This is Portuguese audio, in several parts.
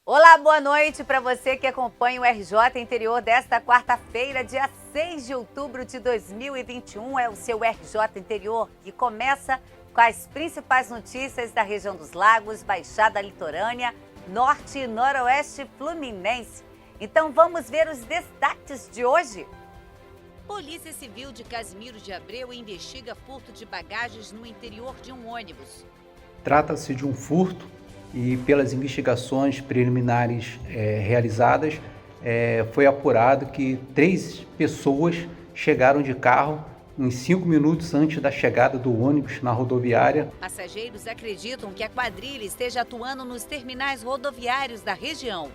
Olá, boa noite para você que acompanha o RJ Interior desta quarta-feira, dia 6 de outubro de 2021. É o seu RJ Interior que começa com as principais notícias da região dos Lagos, Baixada Litorânea, Norte e Noroeste Fluminense. Então vamos ver os destaques de hoje. Polícia Civil de Casimiro de Abreu investiga furto de bagagens no interior de um ônibus. Trata-se de um furto e, pelas investigações preliminares realizadas, foi apurado que 3 pessoas chegaram de carro em 5 minutos antes da chegada do ônibus na rodoviária. Passageiros acreditam que a quadrilha esteja atuando nos terminais rodoviários da região.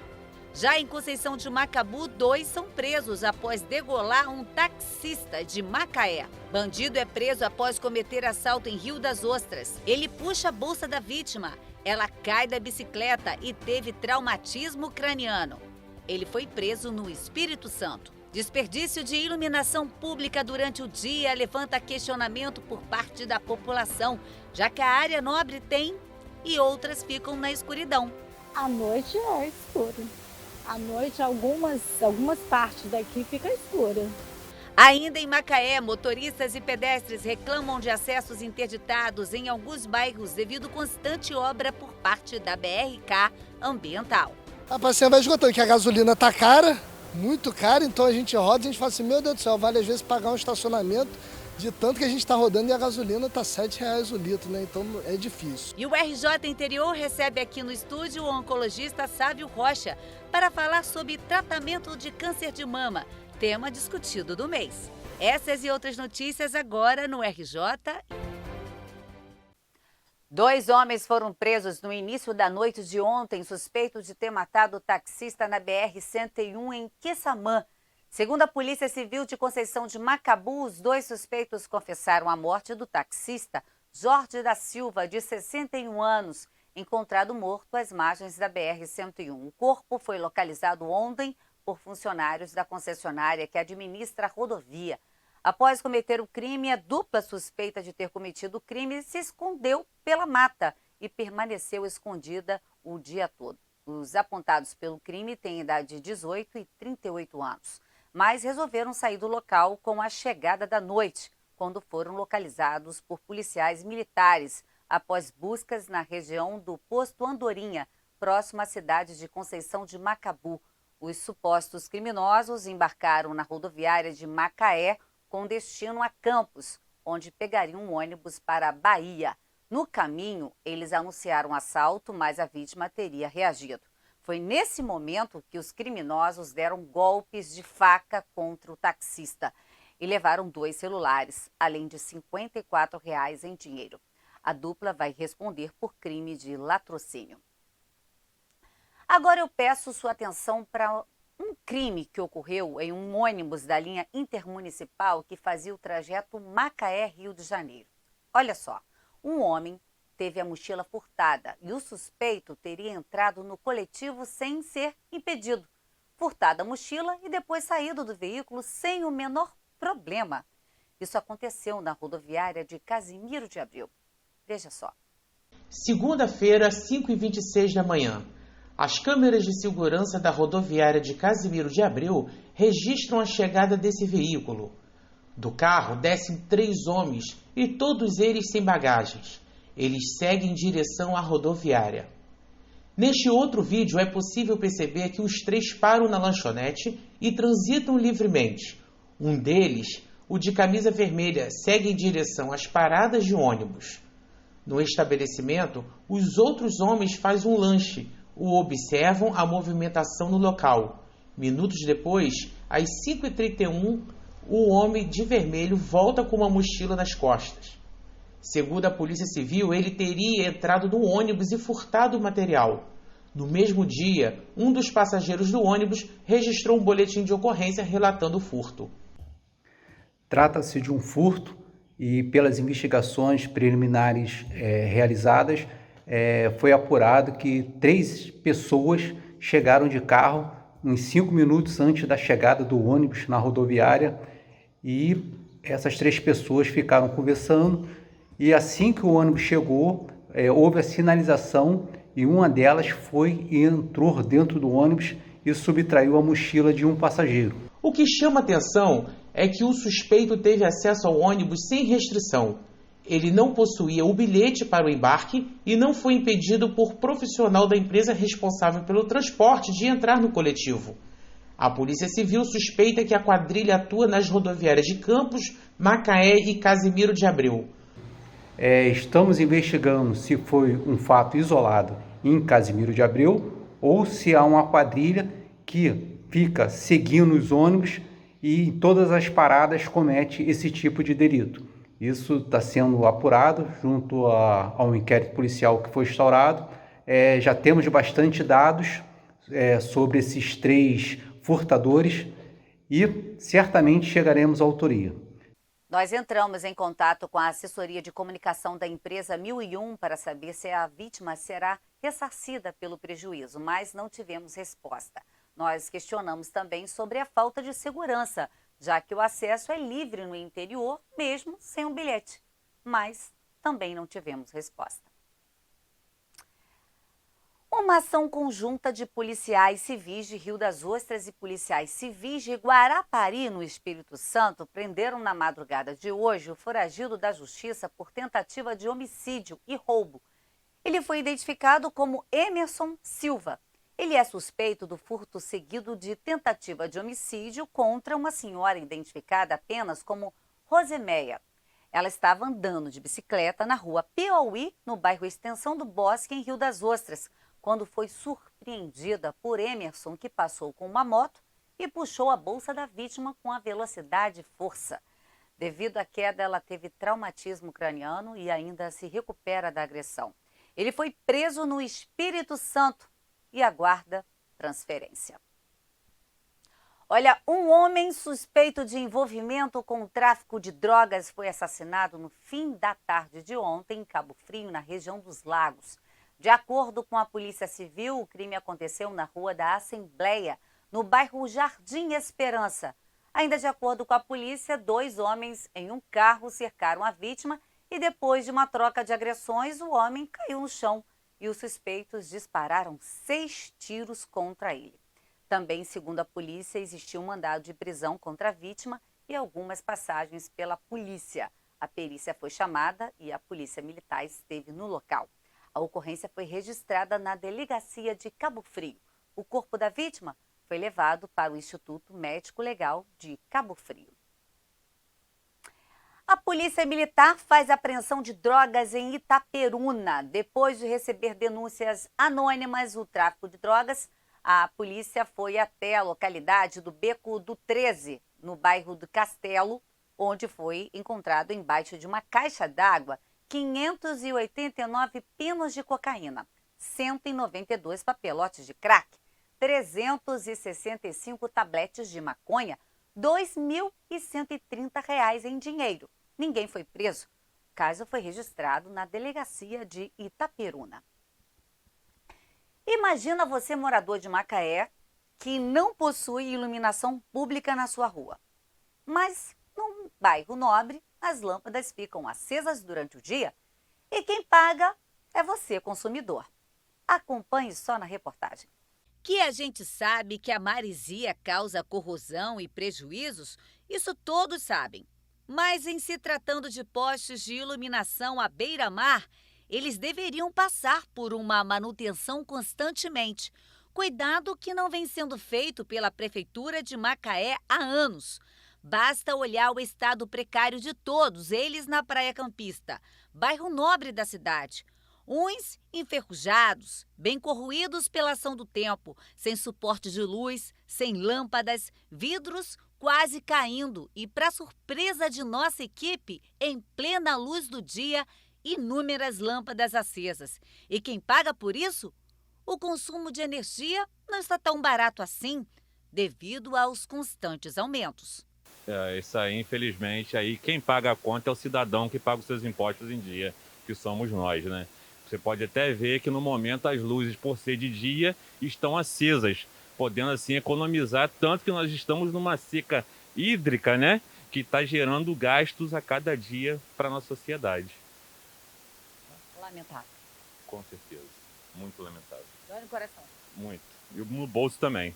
Já em Conceição de Macabu, 2 são presos após degolar um taxista de Macaé. Bandido é preso após cometer assalto em Rio das Ostras. Ele puxa a bolsa da vítima. Ela cai da bicicleta e teve traumatismo craniano. Ele foi preso no Espírito Santo. Desperdício de iluminação pública durante o dia levanta questionamento por parte da população, já que a área nobre tem e outras ficam na escuridão. À noite é escuro. À noite, algumas partes daqui ficam escuras. Ainda em Macaé, motoristas e pedestres reclamam de acessos interditados em alguns bairros devido à constante obra por parte da BRK Ambiental. A passeia vai esgotando, que a gasolina tá cara, muito cara, então a gente roda e a gente fala assim, meu Deus do céu, vale às vezes pagar um estacionamento de tanto que a gente está rodando e a gasolina tá R$7 o litro, né? Então é difícil. E o RJ Interior recebe aqui no estúdio o oncologista Sávio Rocha para falar sobre tratamento de câncer de mama, tema discutido do mês. Essas e outras notícias agora no RJ. 2 homens foram presos no início da noite de ontem, suspeitos de ter matado o taxista na BR-101 em Quissamã. Segundo a Polícia Civil de Conceição de Macabu, os 2 suspeitos confessaram a morte do taxista Jorge da Silva, de 61 anos, encontrado morto às margens da BR-101. O corpo foi localizado ontem por funcionários da concessionária que administra a rodovia. Após cometer o crime, a dupla suspeita de ter cometido o crime se escondeu pela mata e permaneceu escondida o dia todo. Os apontados pelo crime têm idade de 18 e 38 anos, mas resolveram sair do local com a chegada da noite, quando foram localizados por policiais militares após buscas na região do posto Andorinha, próximo à cidade de Conceição de Macabu. Os supostos criminosos embarcaram na rodoviária de Macaé com destino a Campos, onde pegariam um ônibus para a Bahia. No caminho, eles anunciaram assalto, mas a vítima teria reagido. Foi nesse momento que os criminosos deram golpes de faca contra o taxista e levaram 2 celulares, além de R$54 em dinheiro. A dupla vai responder por crime de latrocínio. Agora eu peço sua atenção para um crime que ocorreu em um ônibus da linha intermunicipal que fazia o trajeto Macaé-Rio de Janeiro. Olha só, um homem teve a mochila furtada e o suspeito teria entrado no coletivo sem ser impedido. Furtada a mochila e depois saído do veículo sem o menor problema. Isso aconteceu na rodoviária de Casimiro de Abreu. Veja só. Segunda-feira, 5h26 da manhã. As câmeras de segurança da rodoviária de Casimiro de Abreu registram a chegada desse veículo. Do carro descem 3 homens e todos eles sem bagagens. Eles seguem em direção à rodoviária. Neste outro vídeo é possível perceber que os 3 param na lanchonete e transitam livremente. Um deles, o de camisa vermelha, segue em direção às paradas de ônibus. No estabelecimento, os outros homens fazem um lanche, observam a movimentação no local. Minutos depois, às 5h31, o homem de vermelho volta com uma mochila nas costas. Segundo a Polícia Civil, ele teria entrado no ônibus e furtado o material. No mesmo dia, um dos passageiros do ônibus registrou um boletim de ocorrência relatando o furto. Trata-se de um furto e, pelas investigações preliminares realizadas, foi apurado que 3 pessoas chegaram de carro em 5 minutos antes da chegada do ônibus na rodoviária e essas 3 pessoas ficaram conversando e assim que o ônibus chegou, houve a sinalização e uma delas foi e entrou dentro do ônibus e subtraiu a mochila de um passageiro. O que chama atenção é que o suspeito teve acesso ao ônibus sem restrição. Ele não possuía o bilhete para o embarque e não foi impedido por profissional da empresa responsável pelo transporte de entrar no coletivo. A Polícia Civil suspeita que a quadrilha atua nas rodoviárias de Campos, Macaé e Casimiro de Abreu. Estamos investigando se foi um fato isolado em Casimiro de Abreu ou se há uma quadrilha que fica seguindo os ônibus e em todas as paradas comete esse tipo de delito. Isso está sendo apurado junto ao inquérito policial que foi instaurado. Já temos bastante dados sobre esses 3 furtadores e certamente chegaremos à autoria. Nós entramos em contato com a assessoria de comunicação da empresa 1001 para saber se a vítima será ressarcida pelo prejuízo, mas não tivemos resposta. Nós questionamos também sobre a falta de segurança, já que o acesso é livre no interior, mesmo sem um bilhete. Mas também não tivemos resposta. Uma ação conjunta de policiais civis de Rio das Ostras e policiais civis de Guarapari, no Espírito Santo, prenderam na madrugada de hoje o foragido da Justiça por tentativa de homicídio e roubo. Ele foi identificado como Emerson Silva. Ele é suspeito do furto seguido de tentativa de homicídio contra uma senhora identificada apenas como Rosemeia. Ela estava andando de bicicleta na rua Piauí, no bairro Extensão do Bosque, em Rio das Ostras, quando foi surpreendida por Emerson, que passou com uma moto e puxou a bolsa da vítima com a velocidade e força. Devido à queda, ela teve traumatismo craniano e ainda se recupera da agressão. Ele foi preso no Espírito Santo e aguarda transferência. Olha, um homem suspeito de envolvimento com o tráfico de drogas foi assassinado no fim da tarde de ontem em Cabo Frio, na região dos Lagos. De acordo com a Polícia Civil, o crime aconteceu na Rua da Assembleia, no bairro Jardim Esperança. Ainda de acordo com a polícia, 2 homens em um carro cercaram a vítima e depois de uma troca de agressões, o homem caiu no chão e os suspeitos dispararam 6 tiros contra ele. Também, segundo a polícia, existiu um mandado de prisão contra a vítima e algumas passagens pela polícia. A perícia foi chamada e a polícia militar esteve no local. A ocorrência foi registrada na delegacia de Cabo Frio. O corpo da vítima foi levado para o Instituto Médico Legal de Cabo Frio. A Polícia Militar faz apreensão de drogas em Itaperuna. Depois de receber denúncias anônimas do tráfico de drogas, a polícia foi até a localidade do Beco do 13, no bairro do Castelo, onde foi encontrado embaixo de uma caixa d'água 589 pinos de cocaína, 192 papelotes de crack, 365 tabletes de maconha, R$ 2.130 em dinheiro. Ninguém foi preso. O caso foi registrado na delegacia de Itaperuna. Imagina você, morador de Macaé, que não possui iluminação pública na sua rua. Mas, num bairro nobre, as lâmpadas ficam acesas durante o dia e quem paga é você, consumidor. Acompanhe só na reportagem. Que a gente sabe que a maresia causa corrosão e prejuízos, isso todos sabem. Mas em se tratando de postes de iluminação à beira-mar, eles deveriam passar por uma manutenção constantemente. Cuidado que não vem sendo feito pela Prefeitura de Macaé há anos. Basta olhar o estado precário de todos eles na Praia Campista, bairro nobre da cidade. Uns enferrujados, bem corroídos pela ação do tempo, sem suporte de luz, sem lâmpadas, vidros quase caindo e, para surpresa de nossa equipe, em plena luz do dia, inúmeras lâmpadas acesas. E quem paga por isso? O consumo de energia não está tão barato assim, devido aos constantes aumentos. Isso aí, infelizmente, aí quem paga a conta é o cidadão que paga os seus impostos em dia, que somos nós, né? Você pode até ver que no momento as luzes, por ser de dia, estão acesas, podendo assim economizar, tanto que nós estamos numa seca hídrica, né? Que está gerando gastos a cada dia para a nossa sociedade. Lamentável. Com certeza. Muito lamentável. Dói no coração. Muito. E no bolso também.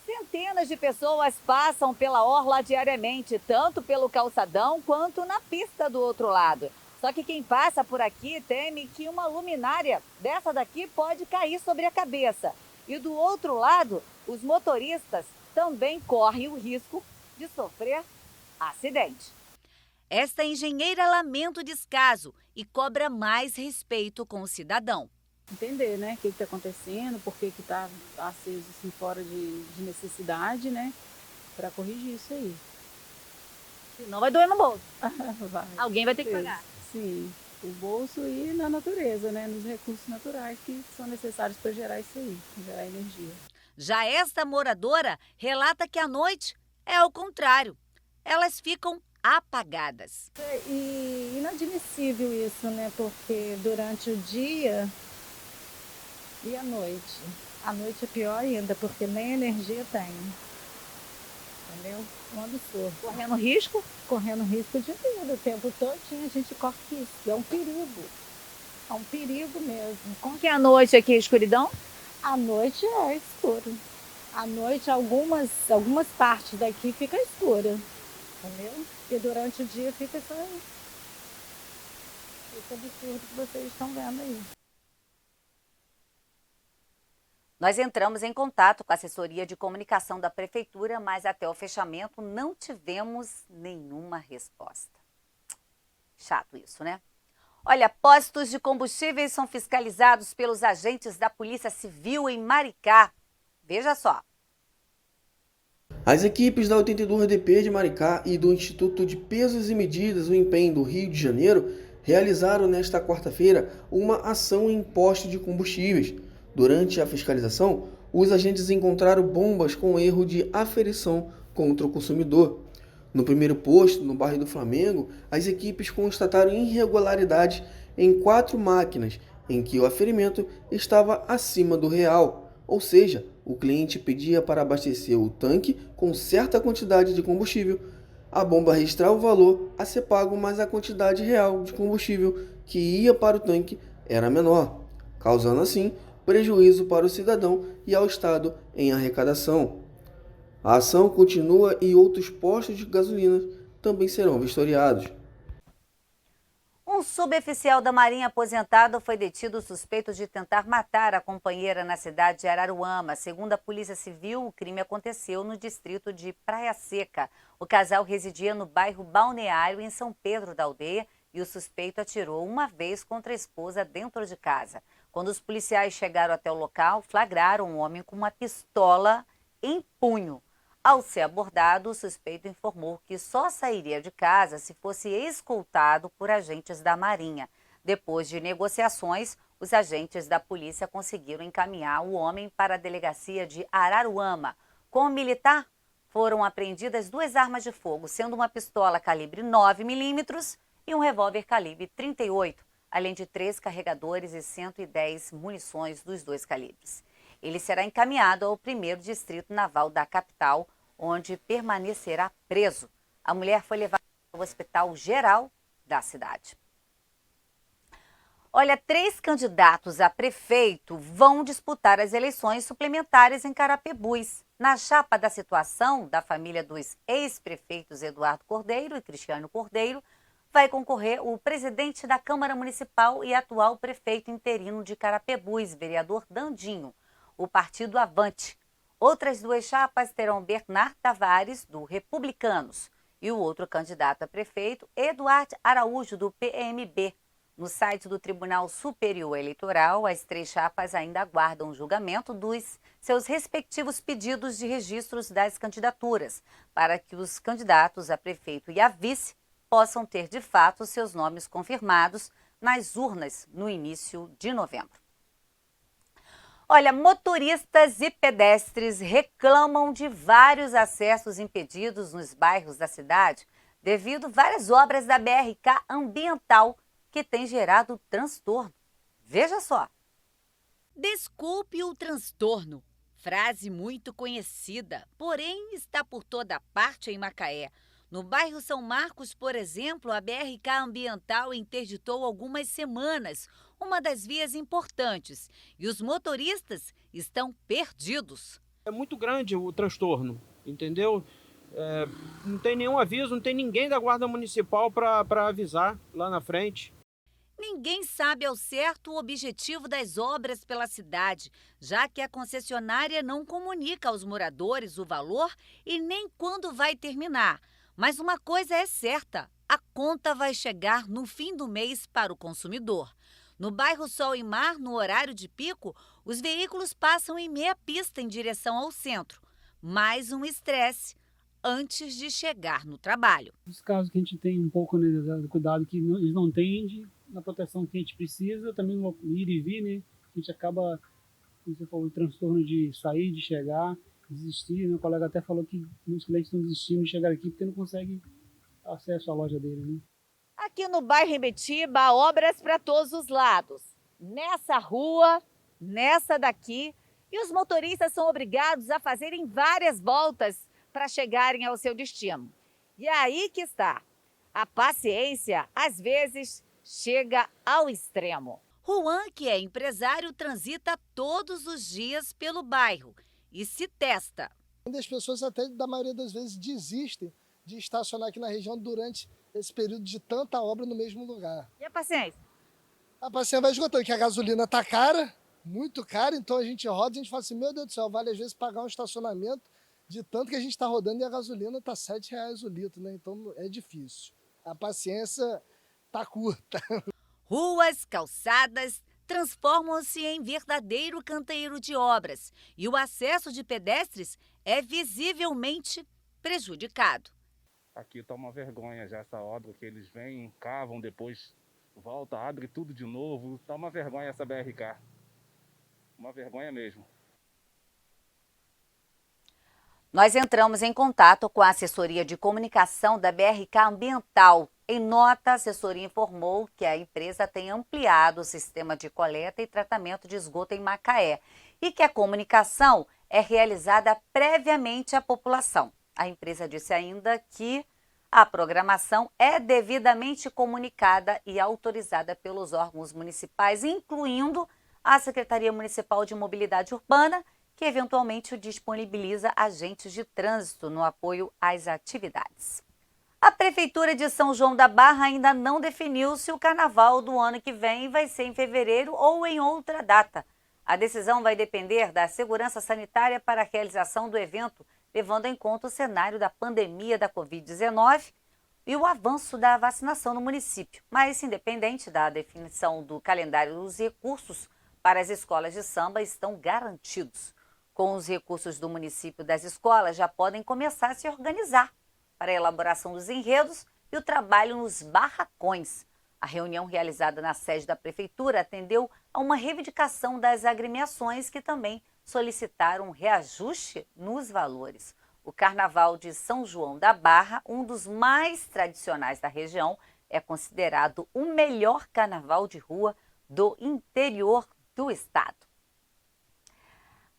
Centenas de pessoas passam pela orla diariamente, tanto pelo calçadão quanto na pista do outro lado. Só que quem passa por aqui teme que uma luminária dessa daqui pode cair sobre a cabeça. E do outro lado, os motoristas também correm o risco de sofrer acidente. Esta engenheira lamenta o descaso e cobra mais respeito com o cidadão. Entender, né, o que está acontecendo, por que está aceso assim, fora de necessidade, né, para corrigir isso aí. Senão vai doer no bolso. Vai. Alguém vai ter que pagar. Sim, o bolso e na natureza, né, nos recursos naturais que são necessários para gerar isso aí, gerar energia. Já esta moradora relata que à noite é o contrário. Elas ficam apagadas. E inadmissível isso, né, porque durante o dia e à noite. À noite é pior ainda, porque nem energia tem. Entendeu? Um absurdo. Correndo risco? Correndo risco de vida. O tempo todo a gente corre risco. É um perigo. É um perigo mesmo. Como que é a noite aqui, escuridão? À noite é escuro. À noite algumas partes daqui fica escura. Entendeu? E durante o dia fica esse absurdo que vocês estão vendo aí. Nós entramos em contato com a assessoria de comunicação da prefeitura, mas até o fechamento não tivemos nenhuma resposta. Chato isso, né? Olha, postos de combustíveis são fiscalizados pelos agentes da Polícia Civil em Maricá. Veja só. As equipes da 82DP de Maricá e do Instituto de Pesos e Medidas, o INPEM do Rio de Janeiro, realizaram nesta quarta-feira uma ação em posto de combustíveis. Durante a fiscalização, os agentes encontraram bombas com erro de aferição contra o consumidor. No primeiro posto, no bairro do Flamengo, as equipes constataram irregularidades em 4 máquinas, em que o aferimento estava acima do real, ou seja, o cliente pedia para abastecer o tanque com certa quantidade de combustível, a bomba registrava o valor a ser pago, mas a quantidade real de combustível que ia para o tanque era menor, causando assim prejuízo para o cidadão e ao Estado em arrecadação. A ação continua e outros postos de gasolina também serão vistoriados. Um suboficial da Marinha aposentado foi detido suspeito de tentar matar a companheira na cidade de Araruama. Segundo a Polícia Civil, o crime aconteceu no distrito de Praia Seca. O casal residia no bairro Balneário, em São Pedro da Aldeia, e o suspeito atirou uma vez contra a esposa dentro de casa. Quando os policiais chegaram até o local, flagraram um homem com uma pistola em punho. Ao ser abordado, o suspeito informou que só sairia de casa se fosse escoltado por agentes da Marinha. Depois de negociações, os agentes da polícia conseguiram encaminhar o homem para a delegacia de Araruama. Com o militar, foram apreendidas 2 armas de fogo, sendo uma pistola calibre 9mm e um revólver calibre 38, além de 3 carregadores e 110 munições dos 2 calibres. Ele será encaminhado ao 1º Distrito Naval da capital, onde permanecerá preso. A mulher foi levada ao Hospital Geral da cidade. Olha, 3 candidatos a prefeito vão disputar as eleições suplementares em Carapebus. Na chapa da situação da família dos ex-prefeitos Eduardo Cordeiro e Cristiano Cordeiro, vai concorrer o presidente da Câmara Municipal e atual prefeito interino de Carapebus, vereador Dandinho, o partido Avante. Outras 2 chapas terão Bernard Tavares, do Republicanos, e o outro candidato a prefeito, Eduardo Araújo, do PMB. No site do Tribunal Superior Eleitoral, as 3 chapas ainda aguardam o julgamento dos seus respectivos pedidos de registros das candidaturas, para que os candidatos a prefeito e a vice possam ter, de fato, seus nomes confirmados nas urnas no início de novembro. Olha, motoristas e pedestres reclamam de vários acessos impedidos nos bairros da cidade devido a várias obras da BRK ambiental que têm gerado transtorno. Veja só. Desculpe o transtorno. Frase muito conhecida, porém está por toda parte em Macaé. No bairro São Marcos, por exemplo, a BRK ambiental interditou algumas semanas uma das vias importantes, e os motoristas estão perdidos. É muito grande o transtorno, entendeu? Não tem nenhum aviso, não tem ninguém da Guarda Municipal para avisar lá na frente. Ninguém sabe ao certo o objetivo das obras pela cidade, já que a concessionária não comunica aos moradores o valor e nem quando vai terminar. Mas uma coisa é certa, a conta vai chegar no fim do mês para o consumidor. No bairro Sol e Mar, no horário de pico, os veículos passam em meia pista em direção ao centro. Mais um estresse antes de chegar no trabalho. Os casos que a gente tem um pouco, né, do cuidado que eles não têm, na proteção que a gente precisa, também no ir e vir, né? A gente acaba, como você falou, o transtorno de sair, de chegar, desistir. Meu colega até falou que muitos clientes estão desistindo de chegar aqui porque não conseguem acesso à loja deles, né? Aqui no bairro Embetiba, há obras para todos os lados. Nessa rua, nessa daqui, e os motoristas são obrigados a fazerem várias voltas para chegarem ao seu destino. E é aí que está. A paciência, às vezes, chega ao extremo. Juan, que é empresário, transita todos os dias pelo bairro e se testa. As pessoas até, da maioria das vezes, desistem de estacionar aqui na região durante esse período de tanta obra no mesmo lugar. E a paciência? A paciência vai esgotando, que a gasolina está cara, muito cara, então a gente roda e a gente fala assim, meu Deus do céu, vale às vezes pagar um estacionamento de tanto que a gente está rodando e a gasolina está R$7 o litro, né? Então é difícil. A paciência está curta. Ruas, calçadas transformam-se em verdadeiro canteiro de obras e o acesso de pedestres é visivelmente prejudicado. Aqui está uma vergonha já essa obra que eles vêm, cavam, depois volta, abre tudo de novo. Está uma vergonha essa BRK. Uma vergonha mesmo. Nós entramos em contato com a assessoria de comunicação da BRK Ambiental. Em nota, a assessoria informou que a empresa tem ampliado o sistema de coleta e tratamento de esgoto em Macaé e que a comunicação é realizada previamente à população. A empresa disse ainda que a programação é devidamente comunicada e autorizada pelos órgãos municipais, incluindo a Secretaria Municipal de Mobilidade Urbana, que eventualmente disponibiliza agentes de trânsito no apoio às atividades. A Prefeitura de São João da Barra ainda não definiu se o carnaval do ano que vem vai ser em fevereiro ou em outra data. A decisão vai depender da segurança sanitária para a realização do evento, levando em conta o cenário da pandemia da Covid-19 e o avanço da vacinação no município. Mas, independente da definição do calendário, os recursos para as escolas de samba estão garantidos. Com os recursos do município, das escolas já podem começar a se organizar para a elaboração dos enredos e o trabalho nos barracões. A reunião realizada na sede da Prefeitura atendeu a uma reivindicação das agremiações que também solicitaram reajuste nos valores. O Carnaval de São João da Barra, um dos mais tradicionais da região, é considerado o melhor carnaval de rua do interior do estado.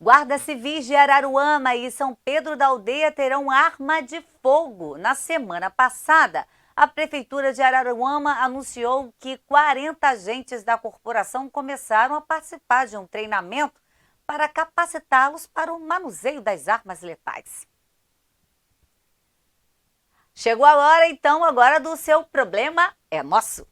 Guardas civis de Araruama e São Pedro da Aldeia terão arma de fogo. Na semana passada, a Prefeitura de Araruama anunciou que 40 agentes da corporação começaram a participar de um treinamento para capacitá-los para o manuseio das armas letais. Chegou a hora, então, agora do seu problema é nosso.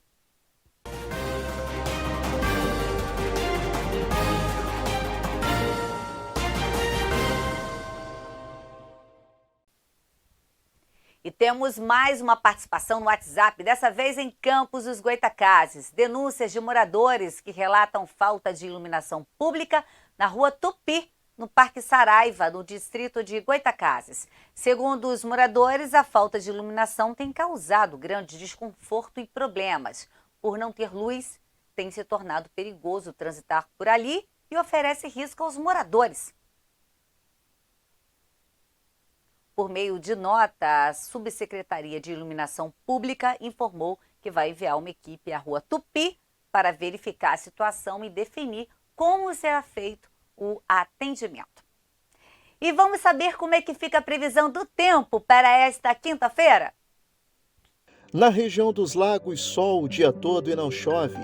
E temos mais uma participação no WhatsApp, dessa vez em Campos dos Goitacazes. Denúncias de moradores que relatam falta de iluminação pública na rua Tupi, no Parque Saraiva, no distrito de Goitacazes. Segundo os moradores, a falta de iluminação tem causado grande desconforto e problemas. Por não ter luz, tem se tornado perigoso transitar por ali e oferece risco aos moradores. Por meio de nota, a Subsecretaria de Iluminação Pública informou que vai enviar uma equipe à rua Tupi para verificar a situação e definir como será feito o atendimento. E vamos saber como é que fica a previsão do tempo para esta quinta-feira? Na região dos lagos, sol o dia todo e não chove.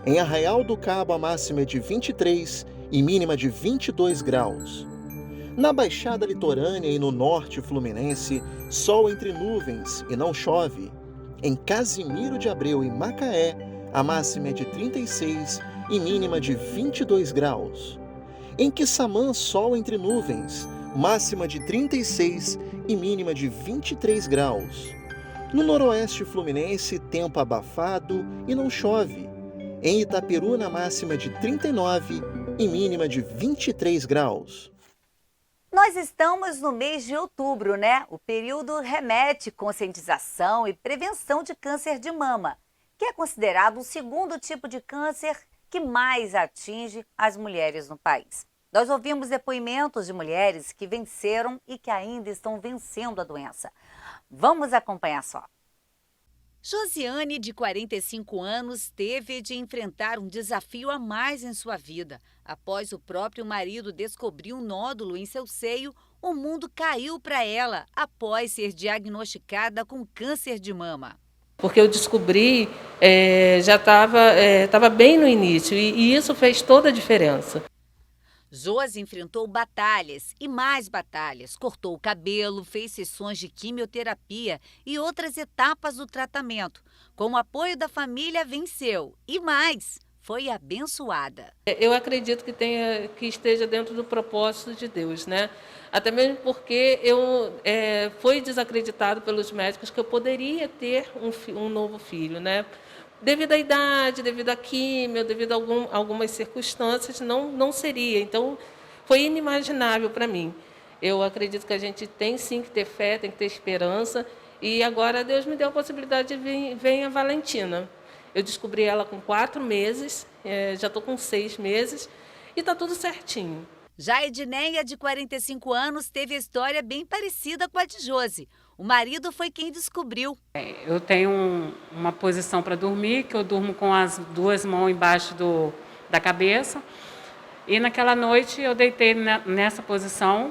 Em Arraial do Cabo, a máxima é de 23 e mínima de 22 graus. Na Baixada Litorânea e no norte fluminense, sol entre nuvens e não chove. Em Casimiro de Abreu e Macaé, a máxima é de 36 e mínima de 22 graus. Em Quissamã, sol entre nuvens, máxima de 36 e mínima de 23 graus. No noroeste fluminense, tempo abafado e não chove. Em Itaperuna, máxima de 39 e mínima de 23 graus. Nós estamos no mês de outubro, né? O período remete conscientização e prevenção de câncer de mama, que é considerado o segundo tipo de câncer que mais atinge as mulheres no país. Nós ouvimos depoimentos de mulheres que venceram e que ainda estão vencendo a doença. Vamos acompanhar só. Josiane, de 45 anos, teve de enfrentar um desafio a mais em sua vida. Após o próprio marido descobrir um nódulo em seu seio, o mundo caiu para ela após ser diagnosticada com câncer de mama. Porque eu descobri, já estava bem no início e isso fez toda a diferença. Josi enfrentou batalhas e mais batalhas, cortou o cabelo, fez sessões de quimioterapia e outras etapas do tratamento. Com o apoio da família, venceu e mais, foi abençoada. Eu acredito que esteja dentro do propósito de Deus, né? Até mesmo porque foi desacreditado pelos médicos que eu poderia ter um novo filho, né? Devido à idade, devido à químio, devido a algumas circunstâncias, não seria. Então, foi inimaginável para mim. Eu acredito que a gente tem sim que ter fé, tem que ter esperança. E agora Deus me deu a possibilidade de vir a Valentina. Eu descobri ela com 4 meses, já estou com 6 meses e está tudo certinho. Já a Edneia, de 45 anos, teve a história bem parecida com a de Josi. O marido foi quem descobriu. Eu tenho uma posição para dormir, que eu durmo com as 2 mãos embaixo da cabeça. E naquela noite eu deitei nessa posição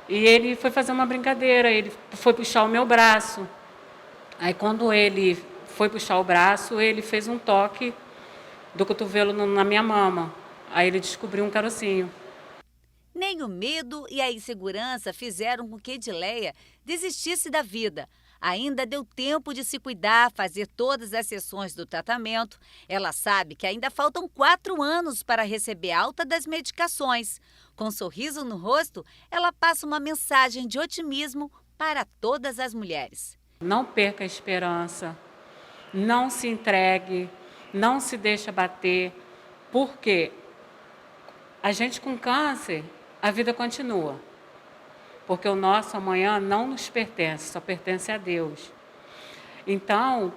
e ele foi fazer uma brincadeira, ele foi puxar o meu braço. Aí quando ele foi puxar o braço, ele fez um toque do cotovelo na minha mama. Aí ele descobriu um carocinho. Nem o medo e a insegurança fizeram com que Edileia desistisse da vida. Ainda deu tempo de se cuidar, fazer todas as sessões do tratamento. Ela sabe que ainda faltam 4 anos para receber alta das medicações. Com um sorriso no rosto, ela passa uma mensagem de otimismo para todas as mulheres. Não perca a esperança, não se entregue, não se deixe abater, porque a gente com câncer, a vida continua, porque o nosso amanhã não nos pertence, só pertence a Deus. Então,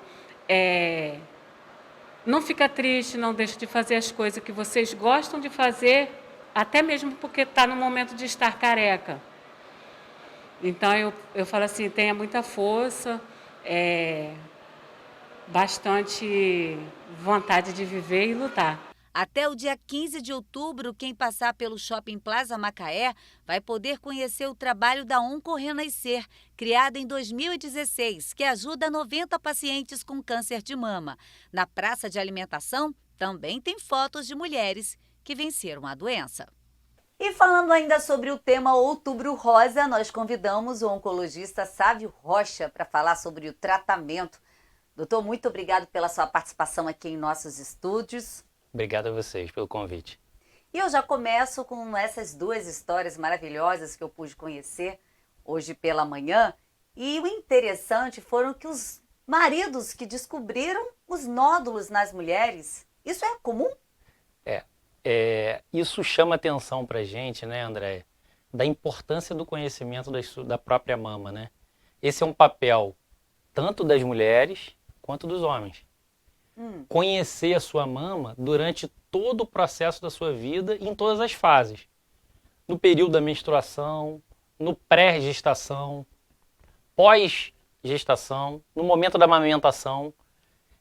não fica triste, não deixe de fazer as coisas que vocês gostam de fazer, até mesmo porque está no momento de estar careca. Então, eu falo assim, tenha muita força, bastante vontade de viver e lutar. Até o dia 15 de outubro, quem passar pelo Shopping Plaza Macaé vai poder conhecer o trabalho da OncoRenascer, criada em 2016, que ajuda 90 pacientes com câncer de mama. Na praça de alimentação, também tem fotos de mulheres que venceram a doença. E falando ainda sobre o tema Outubro Rosa, nós convidamos o oncologista Sávio Rocha para falar sobre o tratamento. Doutor, muito obrigado pela sua participação aqui em nossos estúdios. Obrigado a vocês pelo convite. E eu já começo com essas 2 histórias maravilhosas que eu pude conhecer hoje pela manhã. E o interessante foram que os maridos que descobriram os nódulos nas mulheres. Isso é comum? Isso chama atenção pra gente, né, André? Da importância do conhecimento da própria mama, né? Esse é um papel tanto das mulheres quanto dos homens. Conhecer a sua mama durante todo o processo da sua vida e em todas as fases. No período da menstruação, no pré-gestação, pós-gestação, no momento da amamentação.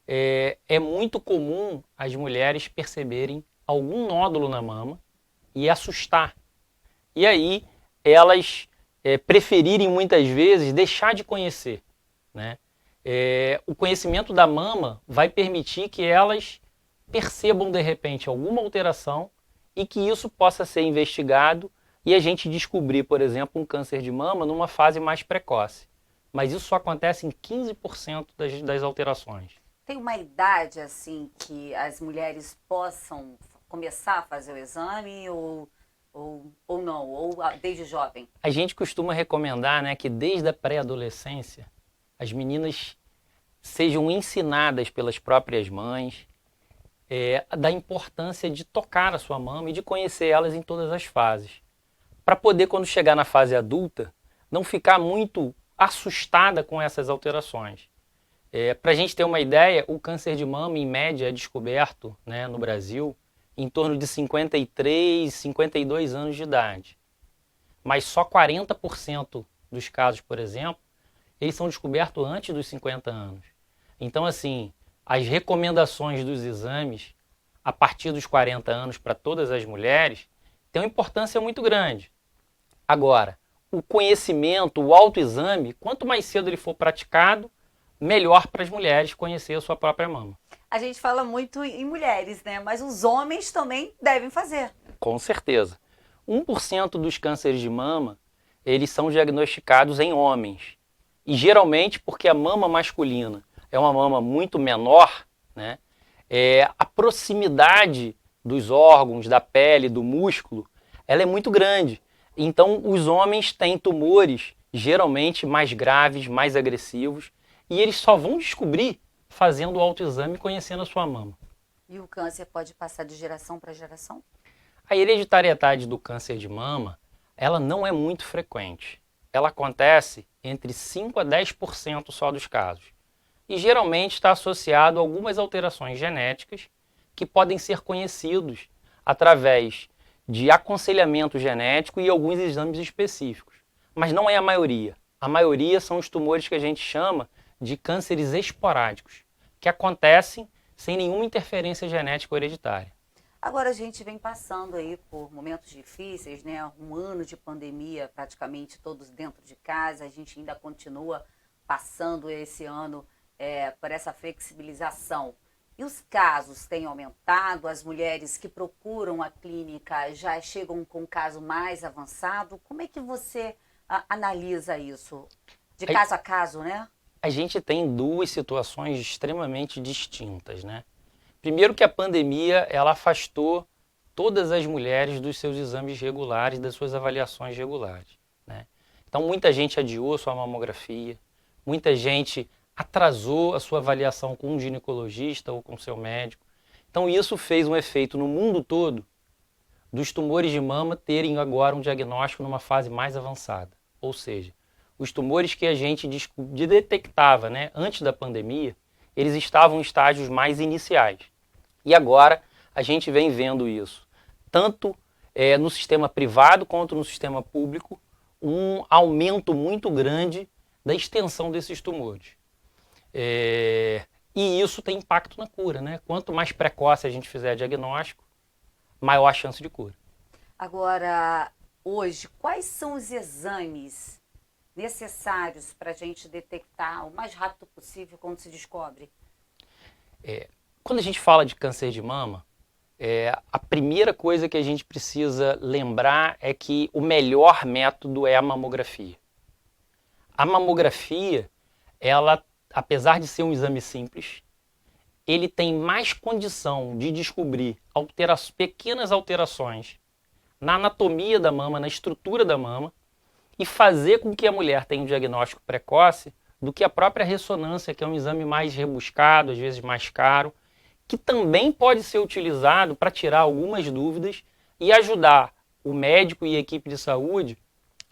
É muito comum as mulheres perceberem algum nódulo na mama e assustar. E aí elas preferirem muitas vezes deixar de conhecer, né? O conhecimento da mama vai permitir que elas percebam de repente alguma alteração e que isso possa ser investigado e a gente descobrir, por exemplo, um câncer de mama numa fase mais precoce. Mas isso só acontece em 15% das alterações. Tem uma idade assim que as mulheres possam começar a fazer o exame ou não, ou desde jovem? A gente costuma recomendar, né, que desde a pré-adolescência as meninas sejam ensinadas pelas próprias mães da importância de tocar a sua mama e de conhecer elas em todas as fases. Para poder, quando chegar na fase adulta, não ficar muito assustada com essas alterações. Para a gente ter uma ideia, o câncer de mama, em média, é descoberto, né, no Brasil em torno de 53, 52 anos de idade. Mas só 40% dos casos, por exemplo, eles são descobertos antes dos 50 anos. Então, assim, as recomendações dos exames a partir dos 40 anos para todas as mulheres têm uma importância muito grande. Agora, o conhecimento, o autoexame, quanto mais cedo ele for praticado, melhor para as mulheres conhecer a sua própria mama. A gente fala muito em mulheres, né? Mas os homens também devem fazer. Com certeza. 1% dos cânceres de mama, eles são diagnosticados em homens. E geralmente porque a mama masculina é uma mama muito menor, né? A proximidade dos órgãos, da pele, do músculo, ela é muito grande. Então os homens têm tumores geralmente mais graves, mais agressivos, e eles só vão descobrir fazendo o autoexame e conhecendo a sua mama. E o câncer pode passar de geração para geração? A hereditariedade do câncer de mama, ela não é muito frequente. Ela acontece entre 5 a 10% só dos casos. E geralmente está associado a algumas alterações genéticas que podem ser conhecidos através de aconselhamento genético e alguns exames específicos. Mas não é a maioria. A maioria são os tumores que a gente chama de cânceres esporádicos, que acontecem sem nenhuma interferência genética hereditária. Agora a gente vem passando aí por momentos difíceis, né? Um ano de pandemia, praticamente todos dentro de casa. A gente ainda continua passando esse ano por essa flexibilização. E os casos têm aumentado? As mulheres que procuram a clínica já chegam com um caso mais avançado? Como é que você analisa isso? De caso a caso, né? A gente tem duas situações extremamente distintas, né? Primeiro que a pandemia, ela afastou todas as mulheres dos seus exames regulares, das suas avaliações regulares, né? Então muita gente adiou sua mamografia, muita gente atrasou a sua avaliação com um ginecologista ou com seu médico. Então isso fez um efeito no mundo todo dos tumores de mama terem agora um diagnóstico numa fase mais avançada. Ou seja, os tumores que a gente detectava, né, antes da pandemia, eles estavam em estágios mais iniciais. E agora a gente vem vendo isso, tanto no sistema privado quanto no sistema público, um aumento muito grande da extensão desses tumores. E isso tem impacto na cura, né? Quanto mais precoce a gente fizer diagnóstico, maior a chance de cura. Agora, hoje, quais são os exames necessários para a gente detectar o mais rápido possível quando se descobre? Quando a gente fala de câncer de mama, a primeira coisa que a gente precisa lembrar é que o melhor método é a mamografia. A mamografia, ela, apesar de ser um exame simples, ele tem mais condição de descobrir pequenas alterações na anatomia da mama, na estrutura da mama, e fazer com que a mulher tenha um diagnóstico precoce do que a própria ressonância, que é um exame mais rebuscado, às vezes mais caro, que também pode ser utilizado para tirar algumas dúvidas e ajudar o médico e a equipe de saúde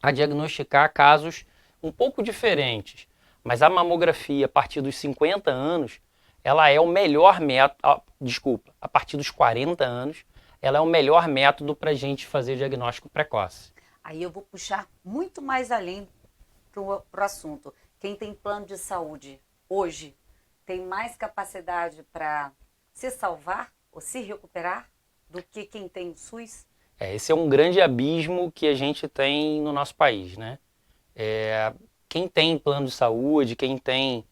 a diagnosticar casos um pouco diferentes. Mas a mamografia, a partir dos 50 anos, ela é o melhor método, a partir dos 40 anos, ela é o melhor método para a gente fazer diagnóstico precoce. Aí eu vou puxar muito mais além pro assunto. Quem tem plano de saúde hoje tem mais capacidade para se salvar ou se recuperar do que quem tem o SUS? Esse é um grande abismo que a gente tem no nosso país, né? Quem tem plano de saúde, quem tem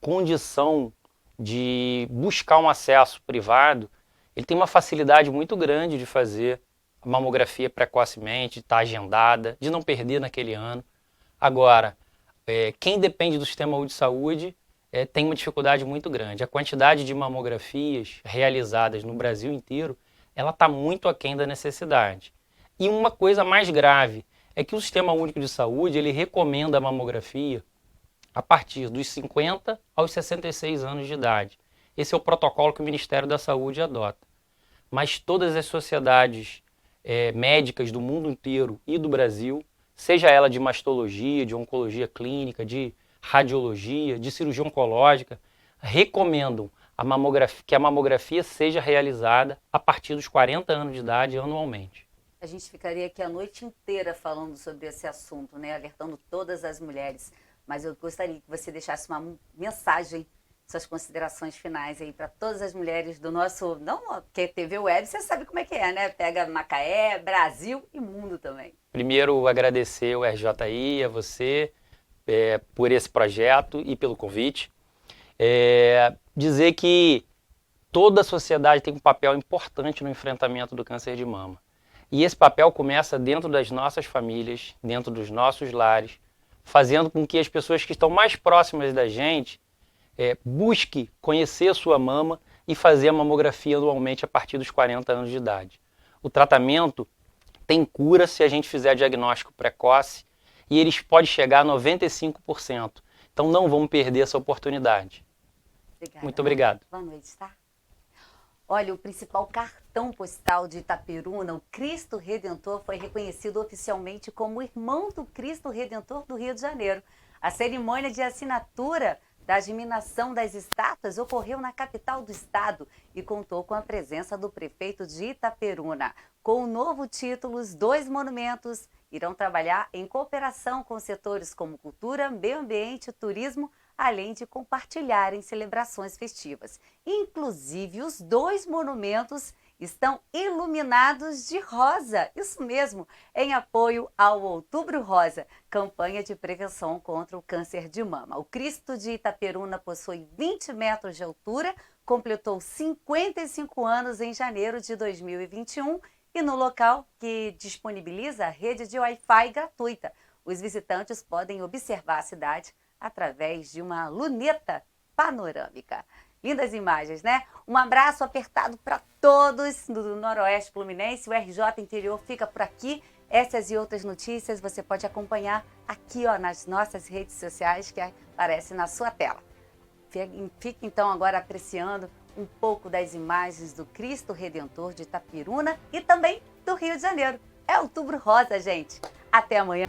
condição de buscar um acesso privado, ele tem uma facilidade muito grande de fazer a mamografia precocemente, de estar agendada, de não perder naquele ano. Agora, quem depende do sistema único de saúde tem uma dificuldade muito grande. A quantidade de mamografias realizadas no Brasil inteiro, ela está muito aquém da necessidade. E uma coisa mais grave é que o Sistema Único de Saúde, ele recomenda a mamografia a partir dos 50 aos 66 anos de idade. Esse é o protocolo que o Ministério da Saúde adota. Mas todas as sociedades médicas do mundo inteiro e do Brasil, seja ela de mastologia, de oncologia clínica, de radiologia, de cirurgia oncológica, recomendam que a mamografia seja realizada a partir dos 40 anos de idade anualmente. A gente ficaria aqui a noite inteira falando sobre esse assunto, né? Alertando todas as mulheres. Mas eu gostaria que você deixasse uma mensagem, suas considerações finais aí para todas as mulheres do nosso, não, porque TV Web, você sabe como é que é, né? Pega Macaé, Brasil e mundo também. Primeiro, agradecer o RJI, a você, por esse projeto e pelo convite. Dizer que toda a sociedade tem um papel importante no enfrentamento do câncer de mama. E esse papel começa dentro das nossas famílias, dentro dos nossos lares, fazendo com que as pessoas que estão mais próximas da gente busquem conhecer a sua mama e fazer a mamografia anualmente a partir dos 40 anos de idade. O tratamento tem cura se a gente fizer diagnóstico precoce e eles podem chegar a 95%. Então não vamos perder essa oportunidade. Obrigada. Muito obrigado. Boa noite, tá? Olha, o principal cartão postal de Itaperuna, o Cristo Redentor, foi reconhecido oficialmente como irmão do Cristo Redentor do Rio de Janeiro. A cerimônia de assinatura da geminação das estátuas ocorreu na capital do estado e contou com a presença do prefeito de Itaperuna. Com o novo título, os dois monumentos irão trabalhar em cooperação com setores como cultura, meio ambiente e turismo, além de compartilharem celebrações festivas. Inclusive, os dois monumentos estão iluminados de rosa, isso mesmo, em apoio ao Outubro Rosa, campanha de prevenção contra o câncer de mama. O Cristo de Itaperuna possui 20 metros de altura, completou 55 anos em janeiro de 2021 e no local que disponibiliza a rede de Wi-Fi gratuita. Os visitantes podem observar a cidade através de uma luneta panorâmica. Lindas imagens, né? Um abraço apertado para todos do Noroeste Fluminense. O RJ Interior fica por aqui. Essas e outras notícias você pode acompanhar aqui, ó, nas nossas redes sociais que aparecem na sua tela. Fique então agora apreciando um pouco das imagens do Cristo Redentor de Itaperuna e também do Rio de Janeiro. É Outubro Rosa, gente. Até amanhã.